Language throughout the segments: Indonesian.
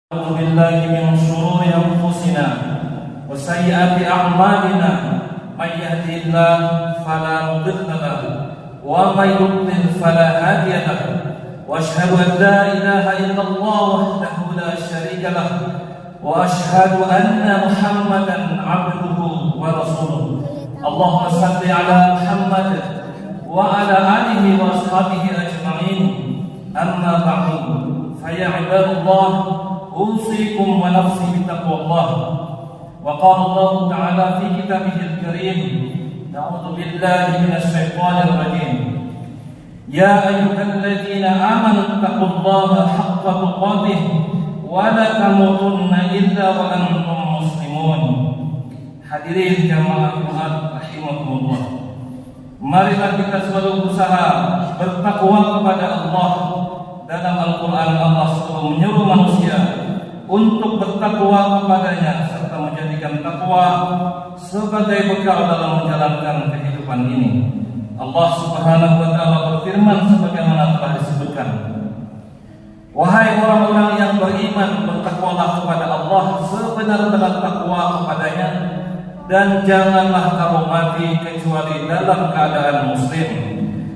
أعوذ بالله من شرور أنفسنا وسيئات أعمالنا من يهده الله فلا مضل له ومن يضلل فلا هادي له وأشهد أن لا إله إلا الله وحده لا شريك له وأشهد أن محمدا عبده ورسوله اللهم صل على محمد وعلى آله وأصحابه أجمعين أما بعد فيا عباد الله أوصيكم ونفسي بتقوى الله وقال الله تعالى في كتابه الكريم أعوذ بالله من الشيطان الرجيم يا أيها الذين آمنوا اتقوا الله حق تقاته ولا تموتن إلا وأنتم مسلمون. Hadirin jamaah Tuhan rahimakumullah, marilah kita selalu berusaha bertakwa kepada Allah. Dalam Al-Quran Allah selalu menyuruh manusia untuk bertakwa kepadanya serta menjadikan takwa sebagai bekal dalam menjalankan kehidupan ini. Allah Subhanahu wa taala berfirman sebagaimana telah disebutkan, wahai orang-orang yang beriman, bertakwalah kepada Allah sebenar-benar takwa kepadanya, dan janganlah kamu mati kecuali dalam keadaan muslim.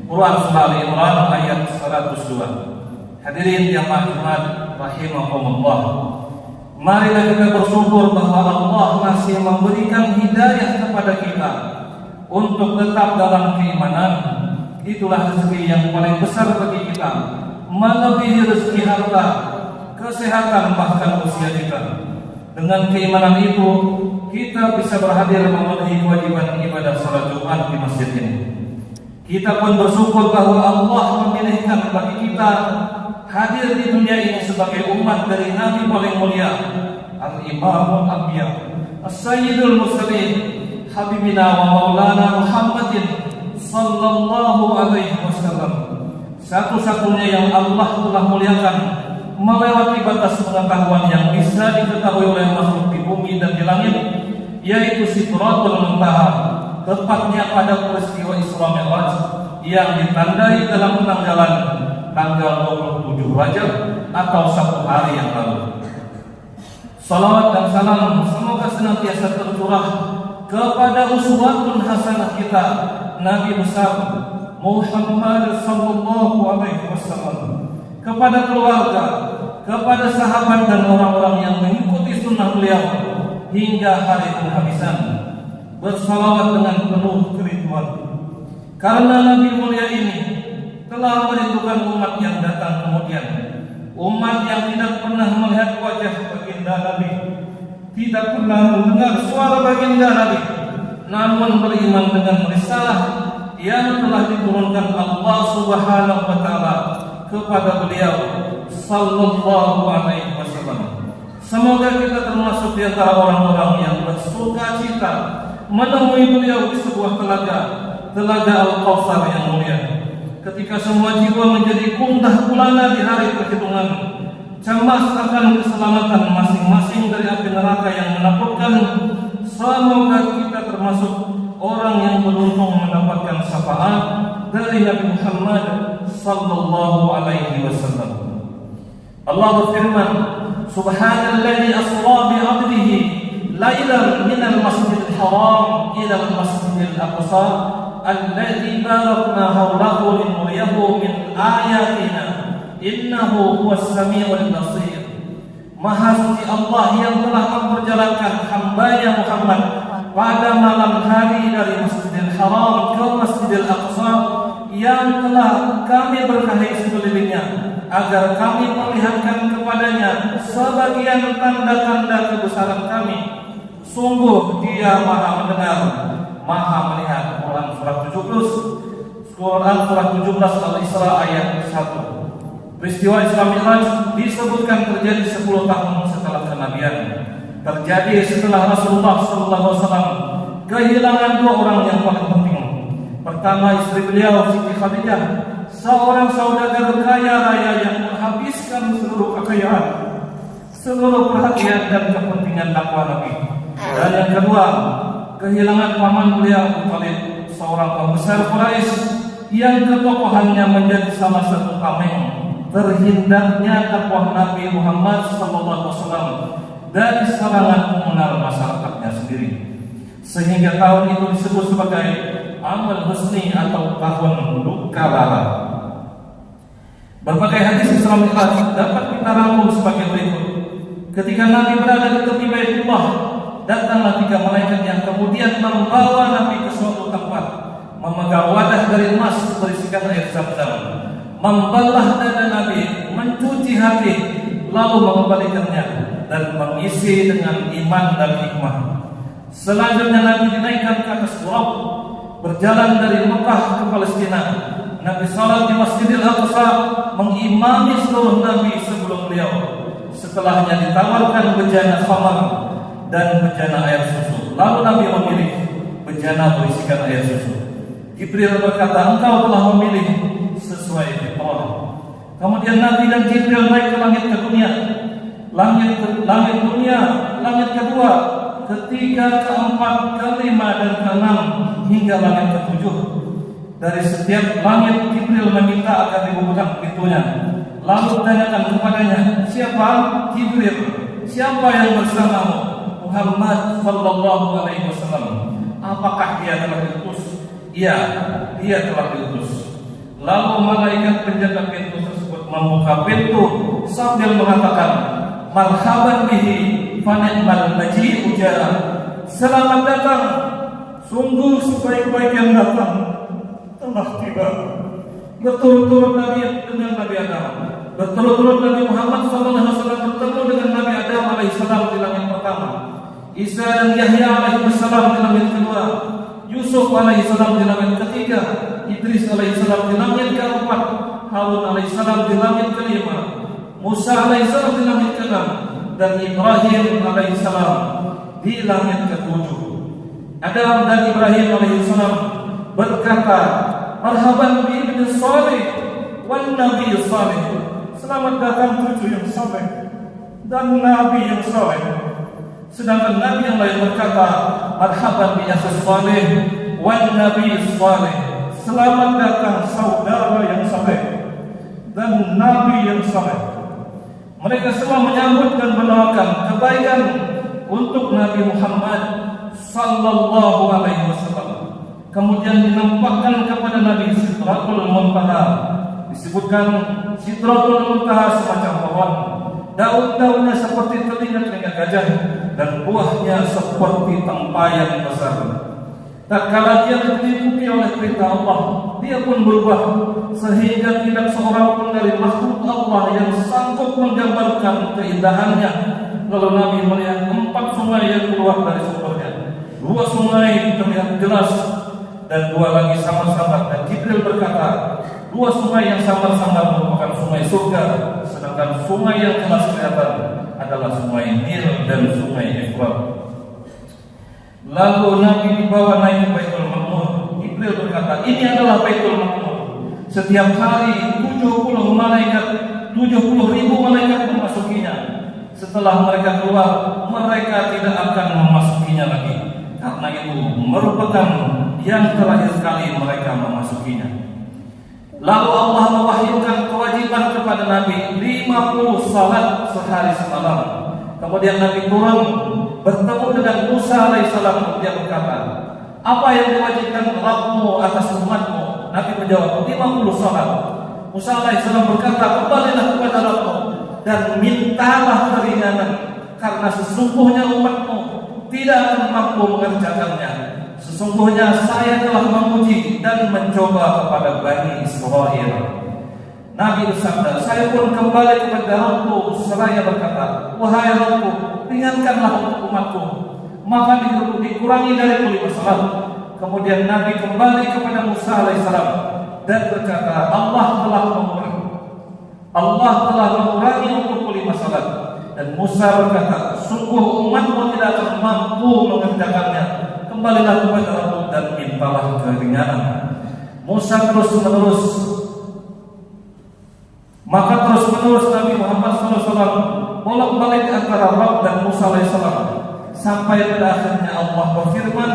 Quran Surah Al-Imran ayat 102. Hadirin jamaah Jumat rahimakumullah, marilah kita bersyukur bahwa Allah masih memberikan hidayah kepada kita untuk tetap dalam keimanan. Itulah rezeki yang paling besar bagi kita, melebihi rezeki harta, kesehatan, bahkan usia kita. Dengan keimanan itu kita bisa berhadir memenuhi kewajiban ibadah salat Jumat di masjid ini. Kita pun bersyukur bahwa Allah memilihkan bagi kita hadir di dunia ini sebagai umat dari Nabi paling mulia, Al-Imamul Anbiya, As-Sayyidul Mursalin, Habibina wa Maulana Muhammadin sallallahu alaihi wasallam, satu-satunya yang Allah telah muliakan melewati batas pengetahuan yang bisa diketahui oleh makhluk di bumi dan di langit, yaitu Sidratul Muntaha, tepatnya pada peristiwa Isra Mi'raj yang ditandai dalam penanggalan tanggal 27 Rajab atau 1 hari yang lalu. Salawat dan salam semoga senantiasa tercurah kepada uswatun hasanah kita, Nabi besar Muhammad sallallahu alaihi wasallam, kepada keluarga, kepada sahabat dan orang-orang yang mengikuti sunnah beliau hingga hari penghabisan. Bersalawat dengan penuh kerinduan, karena Nabi mulia ini telah merindukan umat yang datang kemudian, umat yang tidak pernah melihat wajah baginda Nabi, tidak pernah mendengar suara baginda Nabi, namun beriman dengan risalah yang telah diturunkan Allah Subhanahu wa taala kepada beliau sallallahu alaihi wasallam. Semoga kita termasuk di antara orang-orang yang bersuka cita menemui beliau di sebuah telaga Al-Kautsar yang mulia, ketika semua jiwa menjadi gundah gulana di hari perhitungan, cemas akan keselamatan masing-masing dari api neraka yang menakutkan. Semoga kita termasuk orang yang beruntung mendapatkan syafaat dari Nabi Muhammad sallallahu alaihi wasallam. Allah berfirman, Subhanalladzi asra bi 'abdihi lailan minal masjidil haram ila al-masjidil aqsa alladzi barakna hawlahu linuriyahu min ayatina innahu huwas samiul basir. Maha suci Allah yang telah memperjalankan hamba-Nya Muhammad pada malam hari dari Masjidil Haram ke Masjidil Aqsa yang telah kami berkahi sekelilingnya, agar kami perlihatkan kepadanya sebagian tanda-tanda kebesaran kami. Sungguh Dia Maha mendengar, Maha melihat. Quran Surah 17 Al-Isra ayat 1. Peristiwa Isra Mi'raj disebutkan terjadi 10 tahun setelah kenabian. Terjadi setelah Rasulullah SAW kehilangan 2 orang yang paling penting. Pertama, istri beliau Siti Khadijah, seorang saudagar kaya raya yang menghabiskan seluruh kekayaan, seluruh perhatian dan kepentingan dakwah Nabi. Dan yang kedua, kehilangan paman beliau Abu Thalib, seorang pembesar Quraisy yang ketokohannya menjadi salah satu tameng terhindarnya dakwah Nabi Muhammad SAW dari serangan komunal masyarakatnya sendiri, sehingga tahun itu disebut sebagai amal husni atau tahun luka lara. Berbagai hadis Islam dapat kita rangkum sebagai berikut. Ketika Nabi berada di tepi Baitullah, datanglah 3 malaikat yang kemudian membawa Nabi ke suatu tempat, memegang wadah dari emas berisikan air Zam-Zam, membelah dada Nabi, mencuci hati, lalu mengembalikannya dan mengisi dengan iman dan hikmah. Selanjutnya Nabi dinaikkan ke atas Buraq, berjalan dari Mekah ke Palestina. Nabi salat di Masjidil Aqsa, mengimami seluruh Nabi sebelum beliau. Setelahnya ditawarkan bejana khamar dan bejana air susu. Lalu Nabi memilih bejana berisikan air susu. Jibril berkata, engkau telah memilih sesuai fitrah. Kemudian Nabi dan Jibril naik ke langit dunia, langit kedua, ketiga, keempat, kelima, dan keenam, hingga langit ketujuh. Dari setiap langit Jibril meminta agar dibukakan pintunya. Lalu ditanyakan kepadanya, siapa? Jibril. Siapa yang bersamamu? Muhammad sallallahu alaihi wasallam. Apakah dia telah diutus? Iya, dia telah diutus. Lalu malaikat penjaga pintu tersebut membuka pintu sambil mengatakan, marhaban bihi fa ni'mal maji'u ja'a. Selamat datang, sungguh sebaik-baik yang datang telah tiba. Berturut-turut Nabi dengan Nabi Adam, berturut-turut Nabi Muhammad SAW bertemu dengan Nabi Adam alaihissalam di langit pertama, Isa dan Yahya alaihissalam di langit kedua, Yusuf alaihissalam di langit ketiga, Idris alaihissalam di langit keempat, Harun alaihissalam di langit kelima, Musa alaihissalam di langit keenam, dan Ibrahim alaihissalam di langit ketujuh. Adam dan Ibrahim alaihissalam berkata, marhaban bi ibn salih wan nabi salih. Selamat datang cucu yang saleh dan nabi yang saleh. Sedangkan nabi yang lain berkata, marhaban bi akhi salih wan nabi salih. Selamat datang saudara yang saleh dan nabi yang saleh. Mereka semua menyambut dan mendoakan kebaikan untuk Nabi Muhammad sallallahu alaihi wasallam. Kemudian dinampakkan kepada Nabi Sidratul Muntaha. Disebutkan Sidratul Muntaha semacam pohon, daun-daunnya seperti telinga-telinga gajah dan buahnya seperti tempayan besar. Tak kala dia diliputi oleh perintah Allah, dia pun berubah sehingga tidak seorang pun dari makhluk Allah yang sanggup menggambarkan keindahannya. Lalu Nabi melihat 4 sungai yang keluar dari sumbernya. 2 sungai terlihat jelas dan 2 lagi samar-samar, dan Jibril berkata, 2 sungai yang samar-samar merupakan sungai surga, sedangkan sungai yang jelas kelihatan adalah sungai Nil dan sungai Efrat. Lalu Nabi dibawa naik ke Baitul Ma'mur. Jibril berkata, ini adalah Baitul Ma'mur. Setiap hari 70 malaikat, 70.000 malaikat memasukinya. Setelah mereka keluar, mereka tidak akan memasukinya lagi, karena itu merupakan yang terakhir kali mereka memasukinya. Lalu Allah mewahyukan kewajiban kepada Nabi 50 salat sehari semalam. Kemudian Nabi turun bertemu dengan Musa alaihissalam. Dia berkata, apa yang diwajibkan Rabbmu atas umatmu? Nabi menjawab, 50 salat. Musa alaihissalam berkata, kembalilah kepada Rabbmu dan mintalah keringanan, karena sesungguhnya umatmu tidak akan mampu mengerjakannya. Sesungguhnya saya telah menguji dan mencoba kepada Bani Israel. Nabi bersabda, saya pun kembali kepada Rabbku seraya berkata, wahai Rabbku, ringankanlah untuk umatku. Maka dikurangi dari 5 salat. Kemudian Nabi kembali kepada Musa alaihissalam dan berkata, Allah telah mengurangi untuk 5 salat. Dan Musa berkata, sungguh umatmu tidak akan mampu mengerjakannya. Kembalilah kepada Rabbmu dan mintalah keringanan. Musa terus-menerus Nabi Muhammad SAW bolak-balik antara Rabb dan Musa alaihissalam, sampai pada akhirnya Allah berfirman,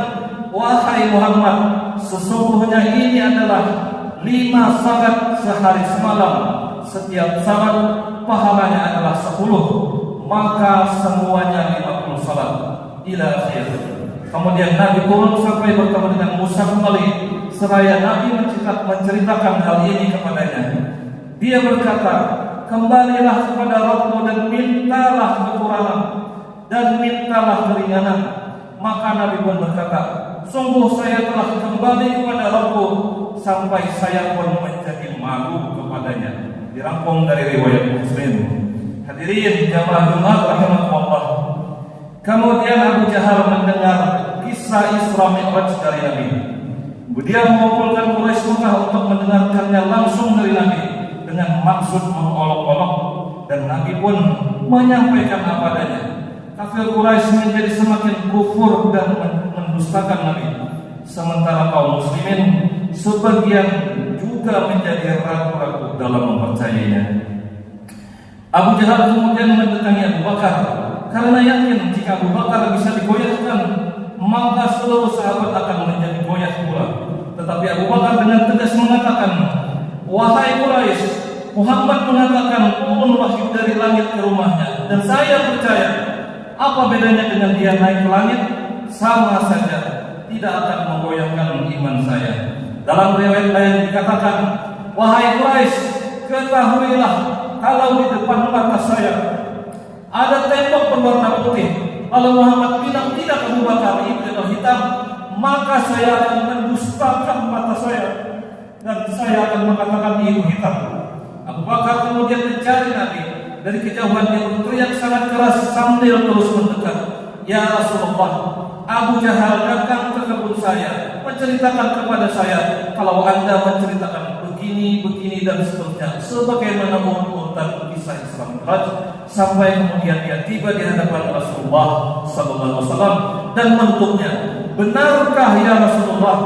wahai Muhammad, sesungguhnya ini adalah 5 salat sehari semalam, setiap salat pahalanya adalah 10, maka semuanya 50 salat ila akhir. Kemudian Nabi turun sampai bertemu dengan Musa kembali, seraya Nabi menceritakan hal ini kepadanya. Dia berkata, kembalilah kepada Rabbmu dan mintalah kekurangan dan mintalah keringanan. Maka Nabi pun berkata, sungguh saya telah kembali kepada Rabbku sampai saya pun menjadi malu kepadanya. Dirangkum dari riwayat Muslim. Hadirin jamaah Jumat rahimakumullah. Kemudian Abu Jahal mendengar kisah Isra Mi'raj dari Nabi. Dia mengumpulkan Quraisy Mekah untuk mendengarkannya langsung dari Nabi dengan maksud mengolok-olok, dan Nabi pun menyampaikan apa adanya. Kafir Quraisy menjadi semakin kufur dan mendustakan Nabi, sementara kaum muslimin sebagian juga menjadi ragu-ragu dalam mempercayainya. Abu Jahal kemudian mendatangi Abu Bakar karena yakin jika Abu Bakar bisa digoyahkan, maka seluruh sahabat akan menjadi goyah pula. Tetapi Abu Bakar dengan tegas mengatakan, wahai Quraisy, Muhammad mengatakan turun wahyu dari langit ke rumahnya, dan saya percaya. Apa bedanya dengan dia naik ke langit? Sama saja, tidak akan menggoyahkan iman saya. Dalam riwayat lain dikatakan, wahai Quraisy, ketahuilah kalau di depan mata saya ada tembok berwarna putih, kalau Muhammad bilang tidak Abu Bakar itu adalah hitam, maka saya akan mendustakan mata saya dan saya akan mengatakan itu hitam. Abu Bakar kemudian mencari Nabi. Dari kejauhan dia berteriak sangat keras sambil terus mendekat. Ya Rasulullah, Abu Jahal datang ke kebun saya, menceritakan kepada saya kalau Anda menceritakan begini, begini dan seterusnya, sebagaimana urutan kisah Isra Mi'raj, sampai kemudian dia tiba di hadapan Rasulullah sallallahu alaihi wasallam dan menutupnya. Benarkah ya Rasulullah?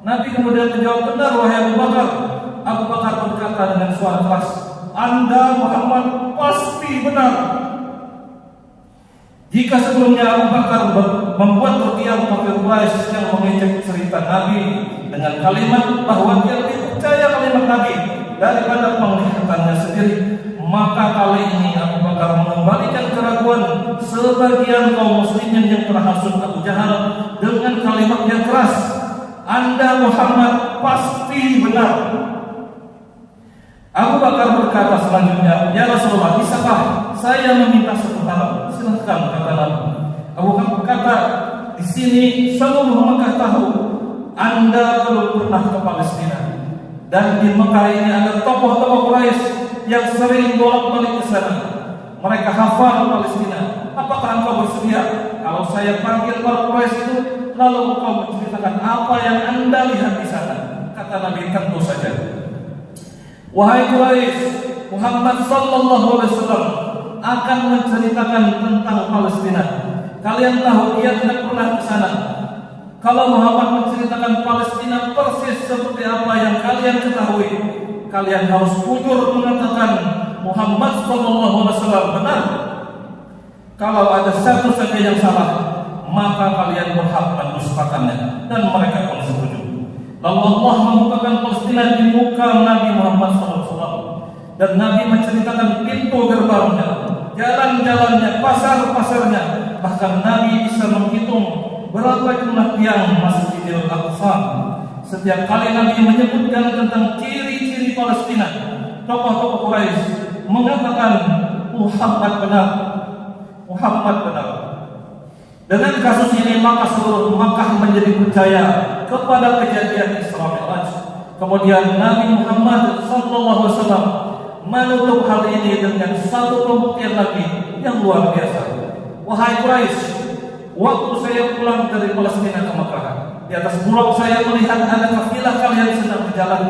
Nabi kemudian menjawab, benar wahai Abu Bakar. Abu Bakar berkata dengan suara keras, Anda Muhammad pasti benar. Jika sebelumnya Abu Bakar membuat terdiam kafir Quraisy yang mengejek cerita Nabi dengan kalimat bahwa dia lebih percaya kalimat Nabi daripada penglihatannya sendiri, maka kali ini Abu Bakar mengembalikan keraguan sebagian kaum muslimin yang terhasut Abu Jahal dengan kalimat yang keras, Anda Muhammad pasti benar. Abu Bakar berkata selanjutnya, ya Rasulullah, bisakah saya meminta satu hal? Silahkan, kata Nabi. Abu Bakar berkata, di sini seluruh Mekah tahu Anda belum pernah ke Palestina, dan di Mekah ini ada tokoh-tokoh Quraisy yang sering bolak-balik ke sana. Mereka hafal Palestina. Apakah engkau bersedia kalau saya panggil para Quraisy itu, lalu engkau menceritakan apa yang Anda lihat di sana? Kata Nabi, tentu saja. Wahai Quraisy, Muhammad sallallahu alaihi wasallam akan menceritakan tentang Palestina. Kalian tahu dia tidak pernah ke sana. Kalau Muhammad menceritakan Palestina persis seperti apa yang kalian ketahui, kalian harus jujur mengatakan Muhammad sallallahu alaihi wasallam benar. Kalau ada satu saja yang salah, maka kalian berhak mendustakannya, dan mereka pun setuju. Lalu Allah membukakan Palestina di muka Nabi Muhammad SAW, dan Nabi menceritakan pintu gerbangnya, jalan-jalannya, pasar-pasarnya. Bahkan Nabi bisa menghitung berapa jumlah tiang Masjidil Aqsa. Setiap kali Nabi menyebutkan tentang ciri-ciri Palestina, tokoh-tokoh Quraisy mengatakan Muhammad benar, Muhammad benar. Dengan kasus ini maka seluruh Makkah menjadi percaya kepada kejadian Isra Mi'raj. Kemudian Nabi Muhammad sallallahu alaihi wasallam menutup hal ini dengan satu pembuktian lagi yang luar biasa. Wahai Quraisy, waktu saya pulang dari Palestina ke Makkah, di atas buruk saya melihat ada kafilah kalian sedang berjalan.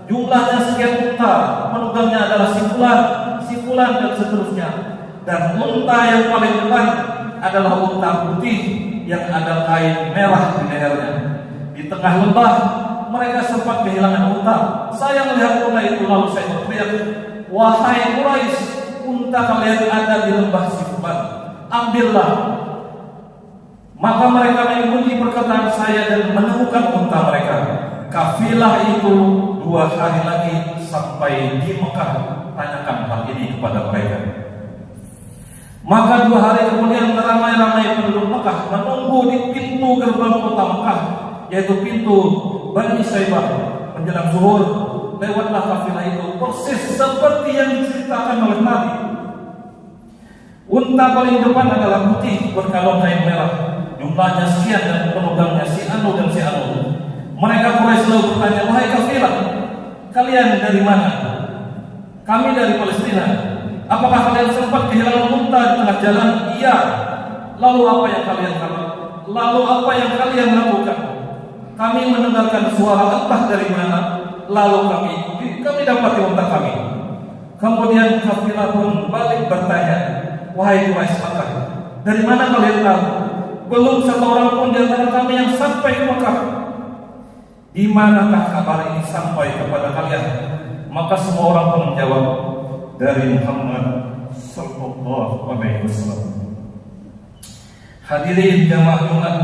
Jumlahnya sekian unta, penunggangnya adalah si fulan dan seterusnya. Dan unta yang paling depan adalah unta putih yang ada kain merah di lehernya. Di tengah lembah mereka sempat kehilangan unta. Saya melihat unta itu, lalu saya berteriak, wahai Quraisy, unta kalian ada di lembah si fulan, ambillah. Maka mereka mengikuti perkataan saya dan menemukan unta mereka. Kafilah itu 2 hari lagi sampai di Mekah, tanyakan hal ini kepada mereka. Maka 2 hari kemudian ramai-ramai penduduk Mekah menunggu di pintu gerbang kota Mekah, yaitu pintu Bani Syaibah. Menjelang zuhur, lewatlah kafilah itu persis seperti yang diceritakan oleh Nabi. Unta paling depan adalah putih berkalung kain merah, jumlahnya sekian dan penunggannya si Anu dan si Anu. Mereka Quraisy lalu bertanya, wahai kafilah, kalian dari mana? Kami dari Palestina. Apakah kalian sempat kehilangan unta di tengah jalan? Iya. Lalu apa yang kalian lakukan? Kami mendengarkan suara entah dari mana, lalu kami dapati unta kami. Kemudian kafilah pun balik bertanya, wahai Quraisy Mekah, dari mana kalian tahu? Belum satu orang pun di antara kami yang sampai ke Mekah. Di manakah kabar ini sampai kepada kalian? Maka semua orang pun menjawab, dari Muhammad sallallahu alaihi wasallam. Hadirin jamaah Jumat,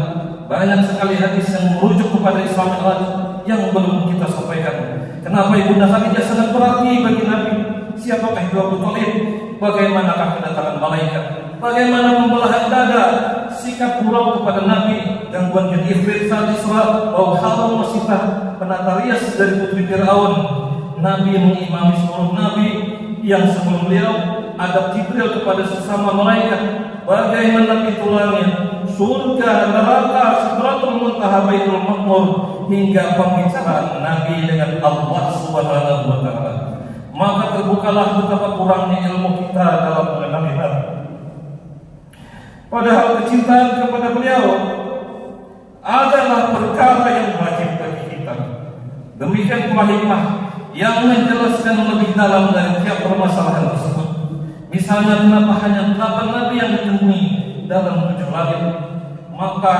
banyak sekali hadis yang merujuk kepada Islam yang belum kita sampaikan. Kenapa Ibunda Khadijah sangat berarti bagi Nabi? Siapakah itu Abu Thalib? Bagaimanakah kedatangan malaikat? Bagaimana pembelahan dada? Sikap buruk kepada Nabi, gangguan jin ifrit saat Isra, bau harum masifah, penata rias dari putri Fir'aun. Nabi mengimami seluruh Nabi yang sebelum beliau, adab Jibril kepada sesama malaikat, bagaimana pitulangnya, surga, neraka, Sidratul Muntaha, Baitul Maqmur, hingga pembicaraan Nabi dengan Allah Subhanahu wa Ta'ala. Maka terbukalah betapa kurangnya ilmu kita dalam mengenali Nabi. Padahal kecintaan kepada beliau adalah perkara yang wajib bagi kita. Demikian pula hikmah yang menjelaskan lebih dalam dari tiap permasalahan tersebut. Misalnya, kenapa hanya 8 nabi yang ditemui dalam 7 langit? Maka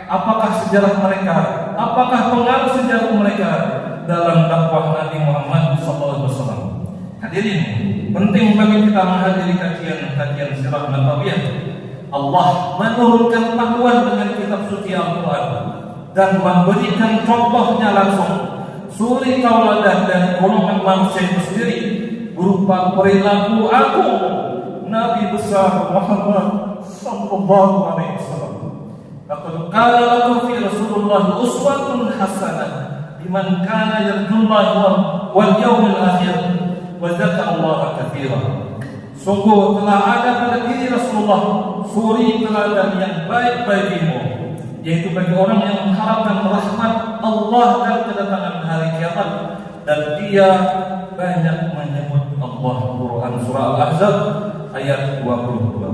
apakah sejarah mereka, apakah pengaruh sejarah mereka dalam dakwah Nabi Muhammad SAW? Hadirin, penting bagi kita menghadiri kajian sirah nabawiyah. Allah menurunkan panduan dengan kitab suci Al-Quran dan memberikan contohnya langsung, suri tauladan dan golongan manusia itu sendiri berupa perilaku aku Nabi besar Muhammad sallallahu alaihi wasallam. Laqad qala lakum fi Rasulullah uswatun hasanah liman kana yarjullaha wal yawmil akhir wa dzakara Allah katsiran. Sungguh telah ada pada diri Rasulullah suri teladan yang baik bagimu, yaitu bagi orang yang mengharapkan rahmat Allah dan kedatangan hari kiamat, dan dia banyak menyebut Allah. Quran surah Al-Ahzab ayat 22.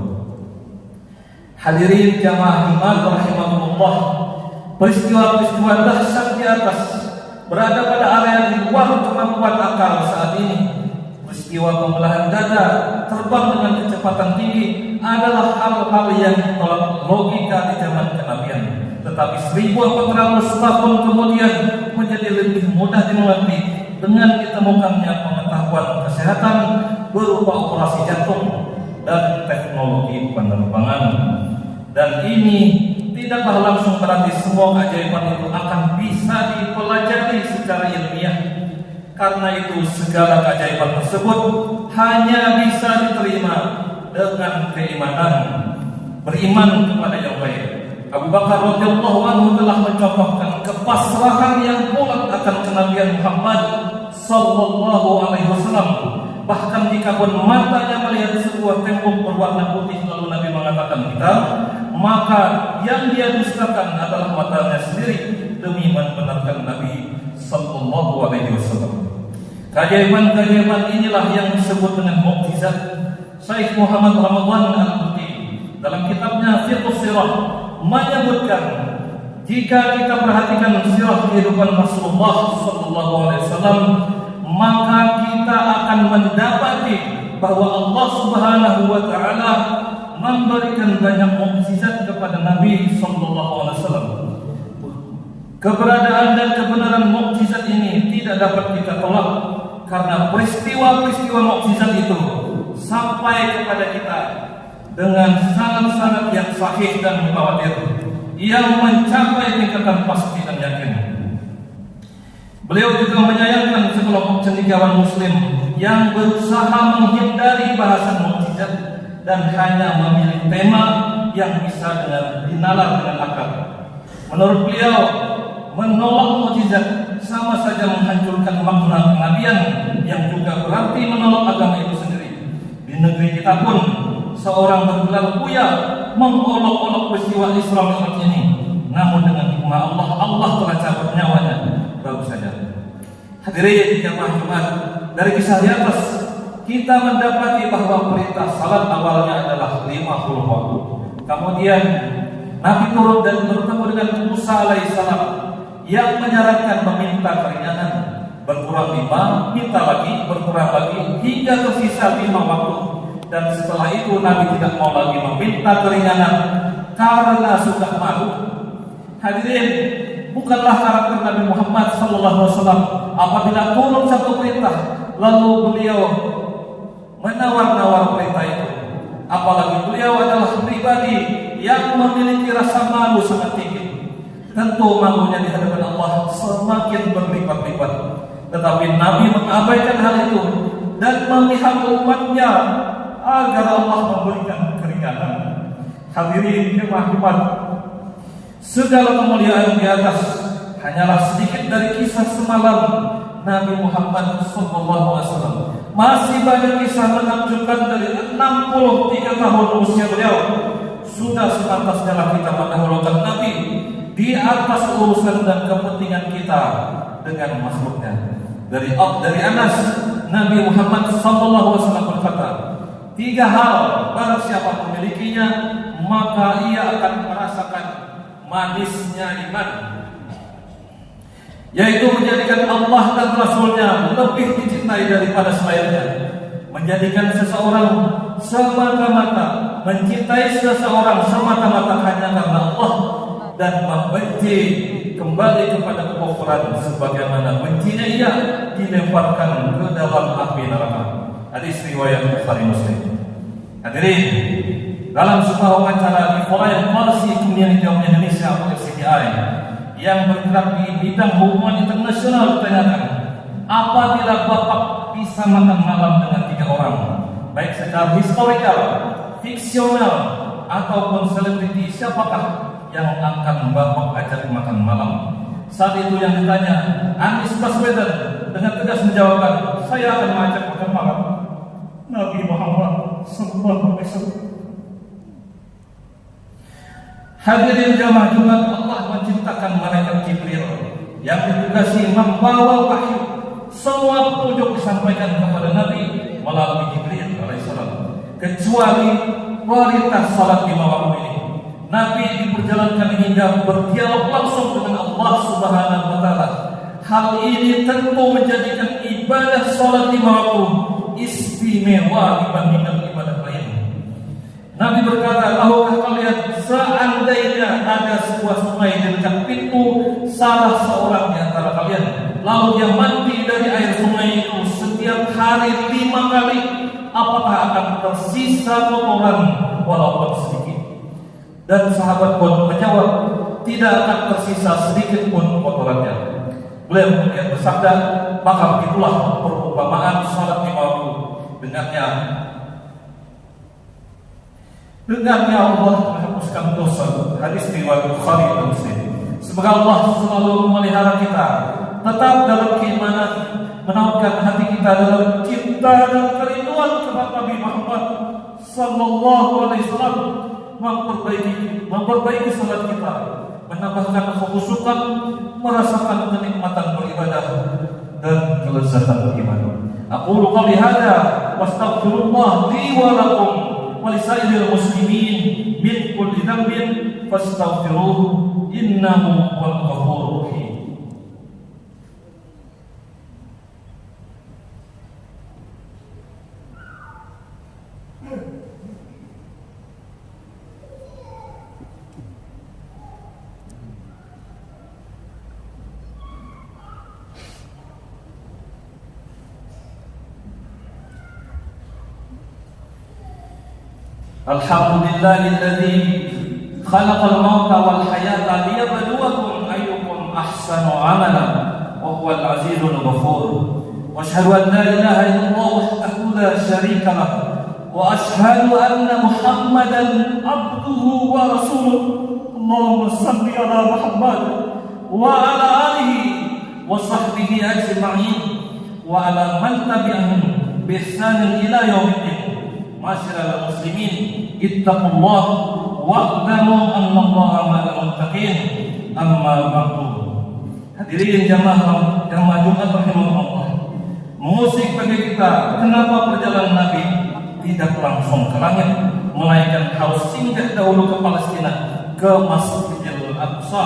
Hadirin jamaah Jumat rahimakumullah, peristiwa-peristiwa dahsyat di atas berada pada area di luar kemampuan akal saat ini. Peristiwa pembelahan dada terbang dengan kecepatan tinggi adalah hal-hal yang ditolak logika di zaman kenabian. Tetapi 1400 tahun kemudian menjadi lebih mudah dimengerti dengan ditemukannya pengetahuan kesehatan berupa operasi jantung dan teknologi penerbangan. Dan ini tidaklah langsung berarti semua keajaiban itu akan bisa dipelajari secara ilmiah. Karena itu segala keajaiban tersebut hanya bisa diterima dengan keimanan, beriman kepada yang baik. Abu Bakar radhiyallahu anhu telah mencontohkan kepasrahan yang bulat akan kenabian Muhammad sallallahu alaihi wasallam. Bahkan jika pun matanya melihat sebuah tembok berwarna putih lalu Nabi mengatakan hitam, maka yang dia dustakan adalah matanya sendiri demi membenarkan Nabi sallallahu alaihi wasallam. Keajaiban-keajaiban inilah yang disebut dengan mukjizat. Syekh Muhammad Ramadan Al-Buti dalam kitabnya Fiqhus Sirah menyebutkan, jika kita perhatikan sirah kehidupan Rasulullah sallallahu alaihi wasallam, maka kita akan mendapati bahwa Allah Subhanahu wa taala memberikan banyak mukjizat kepada Nabi sallallahu alaihi wasallam. Keberadaan dan kebenaran mukjizat ini tidak dapat kita tolak, karena peristiwa-peristiwa mukjizat itu sampai kepada kita dengan sanad-sanad yang sahih dan mutawatir yang mencapai tingkatan pasti dan yakin. Beliau juga menyayangkan sekelompok cendekiawan muslim yang berusaha menghindari bahasan mukjizat dan hanya memilih tema yang bisa dinalar dengan akal. Menurut beliau, menolak mukjizat sama saja menghancurkan makna kenabian yang juga berarti menolak agama itu sendiri. Di negeri kita pun seorang bergelar buya mengolok-olok peristiwa Isra Mi'raj ini. Namun dengan hikmah Allah, Allah telah cabut nyawanya. Bagus saja. Hadirin jamaah Jumat, dari kisah di atas kita mendapati bahwa perintah salat awalnya adalah 50 waktu. Kemudian Nabi turun dan bertemu dengan Musa alaihissalam yang menyarankan meminta keringanan, berkurang 5, minta lagi, berkurang lagi, hingga tersisa 5 waktu. Dan setelah itu Nabi tidak mau lagi meminta keringanan karena sudah malu. Hadirin, bukanlah karakter Nabi Muhammad SAW apabila turun satu perintah lalu beliau menawar-nawar perintah itu. Apalagi beliau adalah pribadi yang memiliki rasa malu sangat tinggi. Tentu malunya di hadapan Allah semakin berlipat-lipat. Tetapi Nabi mengabaikan hal itu dan memihak umatnya agar Allah memberikan keringanan. Hadirin jemaah Jumat, segala kemuliaan di atas hanyalah sedikit dari kisah semalam Nabi Muhammad SAW. Masih banyak kisah menakjubkan dari 63 tahun usia beliau. Sudah sepantasnya kita mendahulukan Nabi di atas urusan dan kepentingan kita dengan makhluknya. Dari Anas, Nabi Muhammad SAW berkata, 3 hal barang siapa memilikinya maka ia akan merasakan manisnya iman, yaitu menjadikan Allah dan Rasulnya lebih dicintai daripada selainnya, menjadikan seseorang semata-mata mencintai seseorang semata-mata hanya karena Allah, dan membenci kembali kepada kekufuran sebagaimana bencinya ia dilemparkan ke dalam api neraka. Hadis riwayat Bukhari Muslim. Hadirin, dalam sebuah wawancara di Foreign Policy Community of Indonesia atau FCDI yang bergerak di bidang hubungan internasional ditanyakan, apabila Bapak bisa makan malam dengan 3 orang, baik secara historical, fiksional ataupun selebriti, siapakah yang akan Bapak ajak makan malam? Saat itu yang ditanya, Anies Baswedan dengan tegas menjawabkan, saya akan mengajak makan malam Nabi Muhammad sallallahu alaihi wasallam. Hadirin jamaah Jumat, Allah menciptakan malaikat Jibril yang ditugasi membawa wahyu. Semua petunjuk disampaikan kepada Nabi melalui Jibril alaihissalam, kecuali perintah salat 5 waktu ini. Nabi diperjalankan hingga berdialog langsung dengan Allah Subhanahu wa taala. Hal ini tentu menjadikan ibadah salat 5 waktu istimewa dibandingkan ibadah lain. Nabi berkata, tahukah kalian seandainya ada sebuah sungai di dekat pintu salah seorang di antara kalian, lalu dia mandi dari air sungai itu setiap hari 5 kali, apakah akan tersisa kotoran walaupun sedikit? Dan sahabat pun menjawab, tidak akan tersisa sedikit pun kotorannya. Beliau kemudian bersabda, maka begitulah perumpamaan salat 5 waktu. Dengannya Allah menghapuskan dosa. Hadis riwayat Bukhari dan Muslim. Semoga Allah selalu memelihara kita tetap dalam keimanan, menautkan hati kita dalam cinta dan kerinduan kepada Nabi Muhammad sallallahu alaihi wasallam, memperbaiki salat kita, menambahkan kekhusyukan, merasakan kenikmatan beribadah dan kelezatan iman. Aqulu qawli hadza wastaghfirullah li wa lakum wa lisairil muslimin min kulli dhanbin fastaghfiruhu innahu huwal ghafurur rahim. Alhamdulillahilladzi khalaqal mauta wal hayata liyabluwakum ayyukum ahsanu amala wa وهو العزيز الغفور وأشهد أن لا إله إلا الله وحده لا شريك له وأشهد أن محمدا عبده ورسوله اللهم صل على محمد وعلى آله وصحبه أجمعين وعلى من تبعهم بإحسان إلى يوم الدين. Masyaallah muslimin, ittaqullah wa'lamu annallaha ma'al muttaqin. Amma ba'du. Hadirin jamaah Jumat rahimahullah. Musik bagi kita, kenapa perjalanan Nabi tidak langsung ke langit, melainkan harus singgah dahulu ke Palestina, ke Masjidil Aqsa.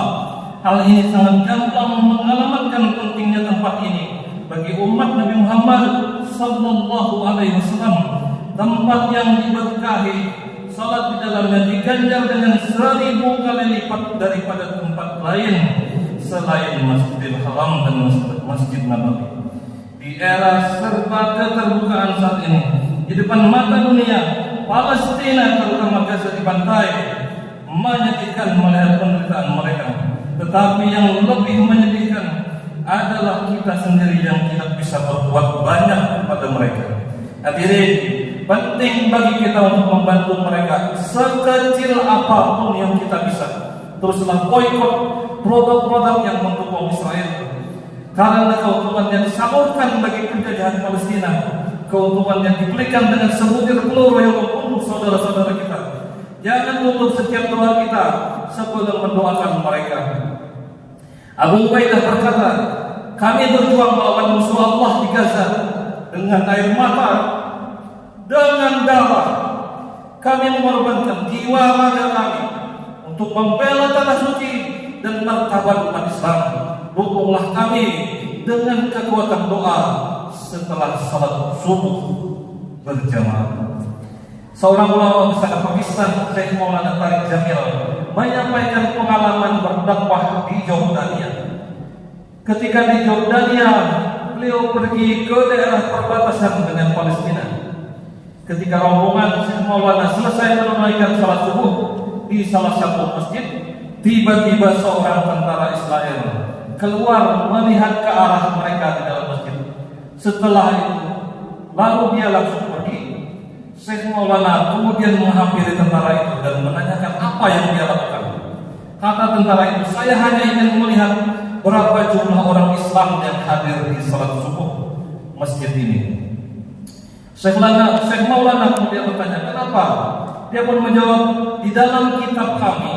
Hal ini sangat gampang mengalamatkan pentingnya tempat ini bagi umat Nabi Muhammad sallallahu alaihi wasallam, tempat yang diberkahi, salat di dalamnya diganjar dengan 1000 kali lipat daripada tempat lain selain Masjidil Haram dan Masjid Nabawi. Di era serba keterbukaan saat ini, di depan mata dunia, Palestina terutama Gaza dibantai, menyedihkan melihat penderitaan mereka. Tetapi yang lebih menyedihkan adalah kita sendiri yang tidak bisa berbuat banyak kepada mereka. Hadirin, penting bagi kita untuk membantu mereka sekecil apapun yang kita bisa. Teruslah boikot produk-produk yang mendukung Israel, karena keuntungan yang disalurkan bagi penjajahan Palestina, keuntungan yang diberikan dengan sebutir peluru yang membunuh saudara-saudara kita. Jangan tutup setiap doa kita sebelum mendoakan mereka. Abu Ubaidah berkata, kami berjuang melawan musuh Allah di Gaza dengan air mata, dengan darah. Kami mengorbankan jiwa raga kami untuk membela tanah suci dan martabat umat Islam. Dukunglah kami dengan kekuatan doa setelah salat subuh berjamaah. Seorang ulama besar Pakistan, Syekh Maulana Tariq Jamil, menyampaikan pengalaman berdakwah di Jordania. Ketika di Jordania, beliau pergi ke daerah perbatasan dengan Palestina. Ketika rombongan Syekh Maulana selesai menunaikan salat subuh di salah satu masjid, tiba-tiba seorang tentara Israel keluar melihat ke arah mereka di dalam masjid. Setelah itu, lalu dia langsung pergi. Syekh Maulana kemudian menghampiri tentara itu dan menanyakan apa yang dia lakukan. Kata tentara itu, saya hanya ingin melihat berapa jumlah orang Islam yang hadir di salat subuh masjid ini. Syekh Maulana kemudian bertanya, kenapa? Dia pun menjawab, di dalam kitab kami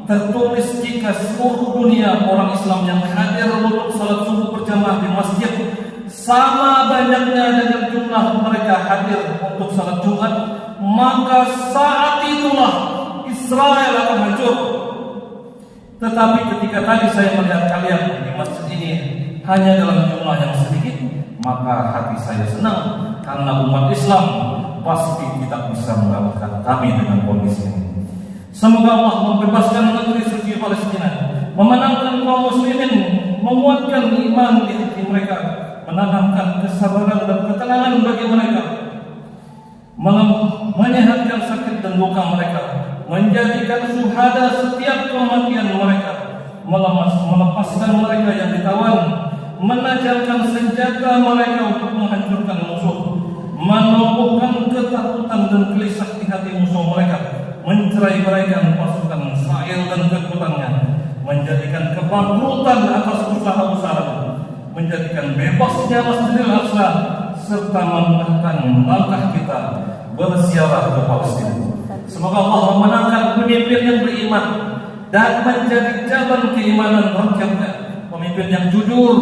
tertulis jika seluruh dunia orang Islam yang hadir untuk salat subuh berjamaah di masjid sama banyaknya dengan jumlah mereka hadir untuk salat Jumat, maka saat itulah Israel akan hancur. Tetapi ketika tadi saya melihat kalian di masjid ini hanya dalam jumlah yang sedikit, maka hati saya senang karena umat Islam pasti tidak bisa mengalahkan kami dengan kondisi ini. Semoga Allah membebaskan negeri suci Palestina, memenangkan kaum muslimin, menguatkan iman di hati mereka, menanamkan kesabaran dan ketenangan bagi mereka, menyehatkan sakit dan luka mereka, menjadikan syuhada setiap kematian mereka, melepaskan mereka yang ditawan, menajamkan senjata mereka untuk menghancurkan musuh, menumbuhkan ketakutan dan gelisah di hati musuh mereka, mencerai-beraikan pasukan Israel dan kekuatannya, menjadikan kebangkrutan atas usaha-usaha, menjadikan bebasnya Masjidil Aqsa, serta memudahkan langkah kita berziarah ke Palestina. Semoga Allah memenangkan pemimpin yang beriman dan menjadi jalan keimanan rakyatnya, pemimpin yang jujur,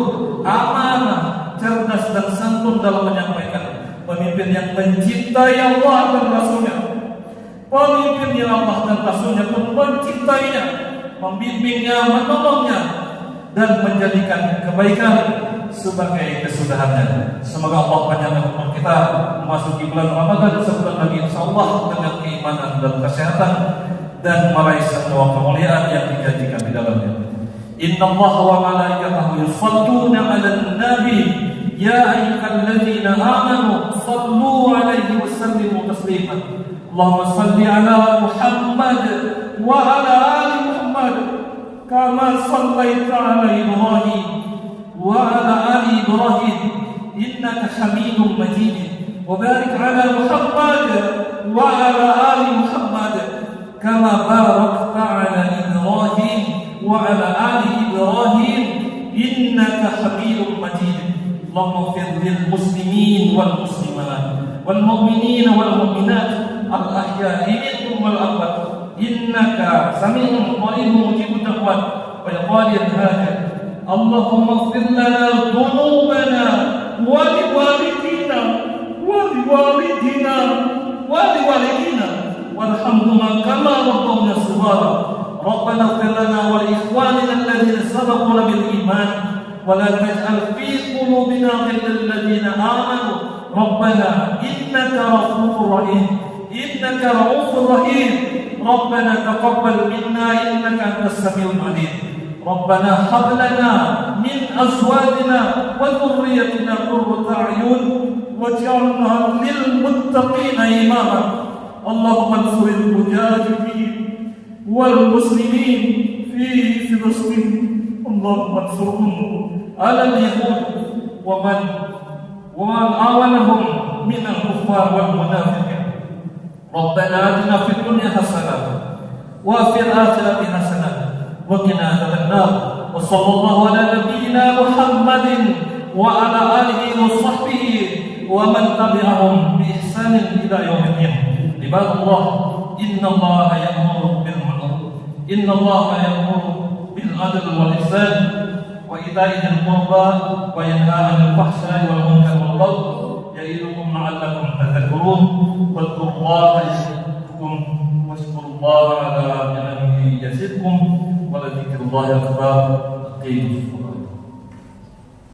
amanah, cerdas dan santun dalam menyampaikan, pemimpin yang mencintai Allah dan Rasulnya, pemimpin yang Allah dan Rasulnya pun mencintainya, membimbingnya, menolongnya, dan menjadikan kebaikan sebagai kesudahannya. Semoga Allah panjangkan umur kita memasuki bulan Ramadan sebulan lagi insyaallah dengan keimanan dan kesehatan dan meraih semua kemuliaan yang dijanjikan di dalamnya. Innallaha wa malaikatahu yusholluna 'alan nabi ya ayyuhalladzina amanu shallu 'alaihi wa sallimu taslima. Allahumma shalli 'ala Muhammad wa 'ala ali Muhammad kama shallaita 'ala Ibrahim وعلى آل إبراهيم إنك حميد مجيد وبارك على محمد وعلى آل محمد كما باركت على إبراهيم وعلى آل إبراهيم إنك حميد مجيد اللهم اغفر للمسلمين والمسلمات والمؤمنين والمؤمنات الأحياء منهم والأموات إنك سميع قريب مجيب الدعوات ويقال الحاجة اللهم اغفر لنا ذنوبنا ولوالدينا وارحمهما كما ربونا صغارا ربنا اغفر لنا ولإخواننا الذين سبقونا بالإيمان ولا تجعل في قلوبنا غلا للذين آمنوا ربنا إنك رؤوف رحيم ربنا تقبل منا إنك أنت السميع العليم ربنا هب لنا من أزواجنا وذريتنا قرة أعين واجعلنا للمتقين إماما اللهم انصر المجاهدين والمسلمين في فلسطين اللهم انصرهم على اليهود ومن آونهم من الكفار والمنافقين ربنا آتنا في الدنيا حسنة وفي الآخرة حسنة وقنا عذاب النار وصلى الله على نبينا محمد وعلى آله وصحبه ومن تبعهم بإحسان إلى يوم الدين عباد الله إن الله يأمر بالعدل والإحسان وإيتاء ذي القربى وينهى عن الفحشاء والمنكر